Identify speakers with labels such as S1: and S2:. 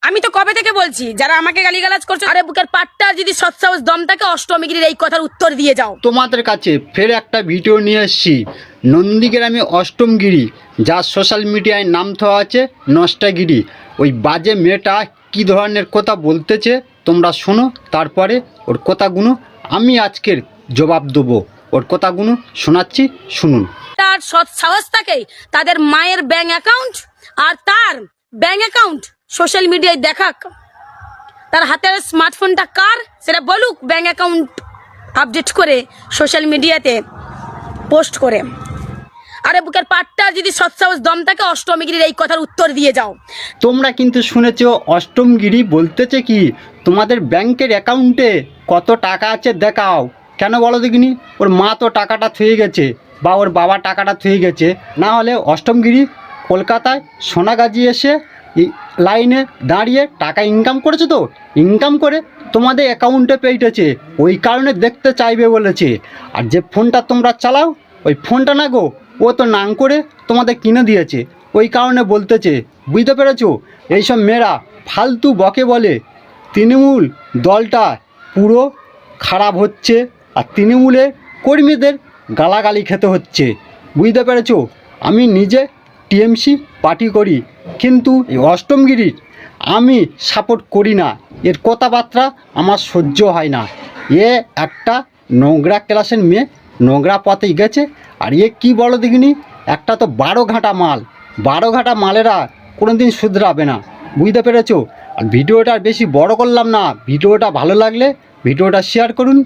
S1: আমি তো কবে থেকে বলছি যারা আমাকে গালিগালাজ করছে, আরে বুকের পাট্টা যদি সৎসাহস দম থাকে অষ্টমীগিরির এই কথার উত্তর দিয়ে যাও।
S2: তোমাদের কাছে ফের একটা ভিডিও নিয়ে এসেছি। নন্দীগ্রামে অষ্টমগিরি, যার সোশ্যাল মিডিয়ায় নাম দেওয়া আছে নষ্টাগিরি, ওই বাজে মেয়েটা কী ধরনের কথা বলতেছে তোমরা শোনো, তারপরে ওর কথাগুলো আমি আজকের জবাব দেবো। ওর কথাগুলো শোনাচ্ছি, শুনুন।
S1: তার সৎ সাহস থাকে তাদের মায়ের ব্যাংক অ্যাকাউন্ট আর তার ব্যাংক অ্যাকাউন্ট সোশ্যাল মিডিয়ায় দেখাক, তার হাতের স্মার্টফোনটা কার সেটা বলুক, ব্যাংক অ্যাকাউন্ট আপডেট করে সোশ্যাল মিডিয়াতে পোস্ট করে। আরে বুকের পাট্টা যদি সৎসাহস দম থাকে অষ্টমীগিরির এই কথার উত্তর দিয়ে যাও।
S2: তোমরা কিন্তু শুনেছ অষ্টমগিরি বলতেছে কি তোমাদের ব্যাংকের অ্যাকাউন্টে কত টাকা আছে দেখাও। কেন বলো দেখিনি? ওর মা তো টাকাটা থুয়ে গেছে বা ওর বাবা টাকাটা থুয়ে গেছে, না হলে অষ্টমগিরি কলকাতায় সোনাগাজী এসে লাইনে দাঁড়িয়ে টাকা ইনকাম করেছে, তো ইনকাম করে তোমাদের অ্যাকাউন্টে পেয়েছে, ওই কারণে দেখতে চাইবে বলেছে। আর যে ফোনটা তোমরা চালাও ওই ফোনটা না গো, ও তো নাম করে তোমাদের কিনে দিয়েছে, ওই কারণে বলতেছে। বুঝতে পেরেছো? এইসব মেয়েরা ফালতু বকে বলে তৃণমূল দলটা পুরো খারাপ হচ্ছে আর তৃণমূলের কর্মীদের গালাগালি খেতে হচ্ছে। বুঝতে পেরেছো? আমি নিজে টিএমসি পার্টি করি, কিন্তু এই অষ্টমগিরির আমি সাপোর্ট করি না। এর কথাবার্তা আমার সহ্য হয় না। এ একটা নোংরা ক্লাসের মেয়ে, নোংরা পথে গেছে। আর এ কী বলো দেখিনি, একটা তো 12 ঘাঁটা মাল, 12 ঘাঁটা মালেরা কোনো দিন শুধরাবে না। বুঝতে পেরেছো? আর ভিডিওটা বেশি বড় করলাম না, ভিডিওটা ভালো লাগলে ভিডিওটা শেয়ার করুন।